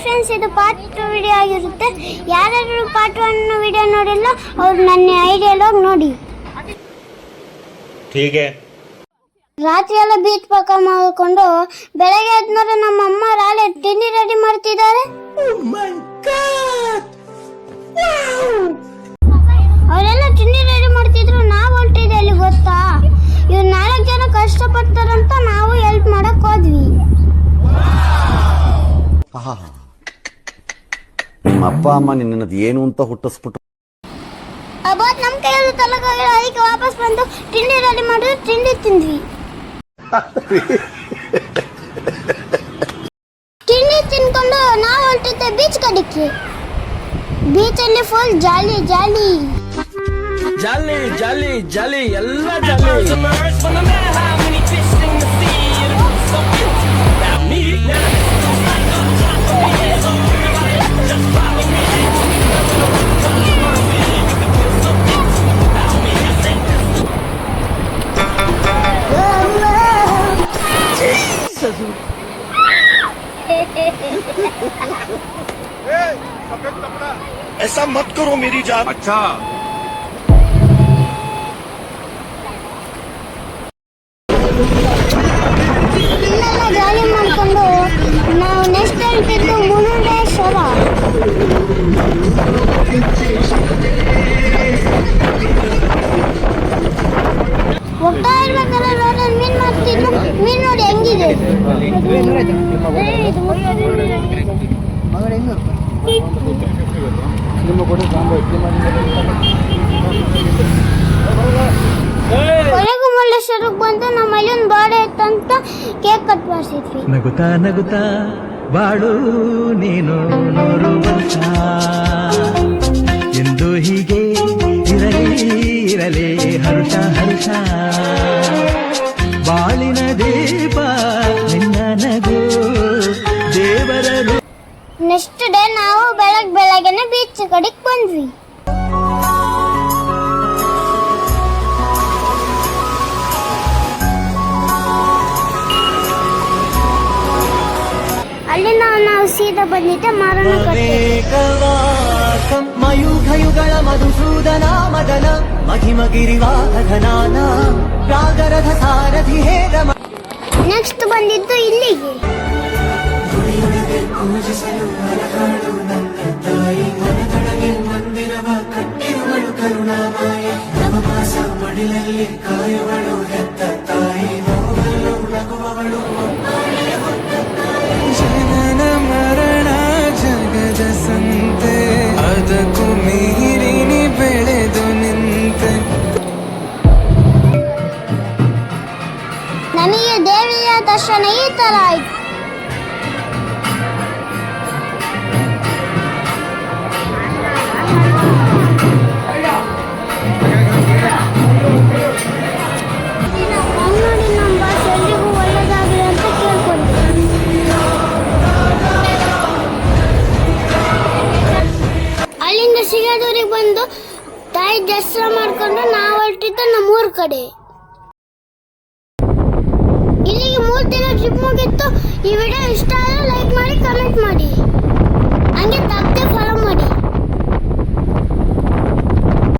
Friends, ಇದು part 2 video ಆಗಿರುತ್ತೆ. ಯಾರಾದರೂ ಪಾರ್ಟ್ 1 ವಿಡಿಯೋ ನೋಡಿಲ್ಲ ಅವ್ರು ನನ್ನ ಐಡಿಯಲ್ಲಿ ಹೋಗಿ ನೋಡಿ. ರಾತ್ರಿ ಎಲ್ಲ ಬೀಚ್ ಪಕ್ಕ ಮಾಡಿಕೊಂಡು ಬೆಳಗ್ಗೆ ಆದ್ಮೇಲೆ ನಮ್ಮ ಅಮ್ಮ ರಾಳೆ ತಿಂಡಿ ರೆಡಿ ಮಾಡ್ತಿದ್ದಾರೆ. ಅವರೆಲ್ಲ ತಿಂಡಿ ರೆಡಿ ಮಾಡ್ತಿದ್ರು, ನಾವು ಹೊರಟಿದ್ದೆ ಅಲ್ಲಿ ಗೊತ್ತಾ. ಇವ್ರು 4 ಜನ ಕಷ್ಟಪಡ್ತಾರಂತ ನಾವು ಹೆಲ್ಪ್ ಮಾಡಕ್ ಹೋದ್ವಿ. ನಿಮ್ಮ ಅಪ್ಪ ಅಮ್ಮ ನಿನ್ನದು ಏನು ಅಂತ ಹುಟ್ಟಿಸ್ಬಿಟ್ಟು ಅವತ್ತು ನಮ್ಮ ಕೈಯಲ್ಲಿ ತಲಕಾಗಿಲ್ಲ, ಅದಕ್ಕೆ ವಾಪಸ್ ಬಂದು ತಿಂಡಿ ರೆಡಿ ಮಾಡಿದ್ರು, ತಿಂಡಿ ತಿಂದ್ವಿ. ತಿಂಡಿ ತಿನ್ಕೊಂಡು ನಾವು ಹೊರಟಿದ್ದೆ ಬೀಚ್ ಕಡೆಗೆ. ಬೀಚಲ್ಲಿ ಫುಲ್ ಜಾಲಿ ಜಾಲಿ ಜಾಲಿ ಜಾಲಿ ಜಾಲಿ ಎಲ್ಲ ಜಾಲಿ. ऐसा मत करो मेरी जान. अच्छा ಇಲ್ಲೆಲ್ಲ ಜಾಲಿ ಮಾಡ್ಕೊಂಡು ನಾವು ನೆಕ್ಸ್ಟ್ ಹೊರಟಿದ್ದು ಮುರುಡೇಶ್ವರ. ಹೋಗ್ತಾ ಇರ್ಬೇಕಾದ್ರೆ ರೋಡಲ್ಲಿ ಮೀನ್ ಮಾಡ್ತಿದ್ರು. ಮೀನ್ ನೋಡಿ ಹೆಂಗಿದೆ. ಕೊನೆಗೂ ಮುರುಡೇಶ್ವರಕ್ಕೆ ಬಂದು ನಮ್ಮ ಅಲ್ಲಿನ ಬಾಡೆ ಇತ್ತಂತ ಕೇಕ್ ಕಟ್ ಮಾಡಿಸಿದ್ವಿ. ನಗುತ್ತಾ ನಗುತ್ತಾ ಬಾಳು ನೀನು 100 ವರ್ಷ ಎಂದು ಹೀಗೆ ಇರಲಿ ಹರುಷ ಹರುಷ. ಬಾಳಿನ ದೀಪ ನಿನ್ನ ನಗು ದೇವರರು. ನೆಕ್ಸ್ಟ್ ಡೇ ನಾವು ಬೆಳಗ್ಗೆನೆ ಬೀಚ್ ಕಡೆಗೆ ಬಂದ್ವಿ. ಅಲ್ಲಿಂದ ನಾವು ಸೀದಾ ಬಂದಿದ್ದೆ ಮಾರನಕಟ್ಟೆ. ಮಯೂಖಯುಗಳ ಮಧುಸೂದನ ಮದನ ಮಹಿಮಗಿರಿವಾಹನಾನ ರಾಗರಥ ಸಾರಥಿ ಹೇರ. ನೆಕ್ಸ್ಟ್ ಬಂದಿದ್ದು ಇಲ್ಲಿಗೆ. ಜನನ ಮರಣ ಜಗದ ಸಂತೆ ಅದಕ್ಕೂ ಮೀರಿನಿ ಬೆಳೆದು ನಿಂತೆ. ನನಗೆ ದೇವಿಯ ದರ್ಶನ ಈ ತರ ಆಯ್ತು. ನೋಡಿ ನಮ್ಮ ಬಾಸ್ ಎಲ್ರಿಗೂ ಒಳ್ಳೆದಾಗಲಿ ಅಂತ ಕೇಳ್ಕೊಂಡ್ವಿ. ಅಲ್ಲಿಂದ ಸಿಗದೂರಿಗೆ ಬಂದು ತಾಯಿ ದಸರಾ ಮಾಡ್ಕೊಂಡು ನಾವು ಹೊರಟಿದ್ದ ನಮ್ಮೂರ್ ಕಡೆ. ಇಲ್ಲಿಗೆ 3 ದಿನ ಟ್ರಿಪ್ ಮುಗಿತ್ತು. ಈ ವಿಡಿಯೋ ಇಷ್ಟ ಆದರೆ ಲೈಕ್ ಮಾಡಿ, ಕಮೆಂಟ್ ಮಾಡಿ, ಹಂಗೆ ತಪ್ಪದೆ ಫಾಲೋ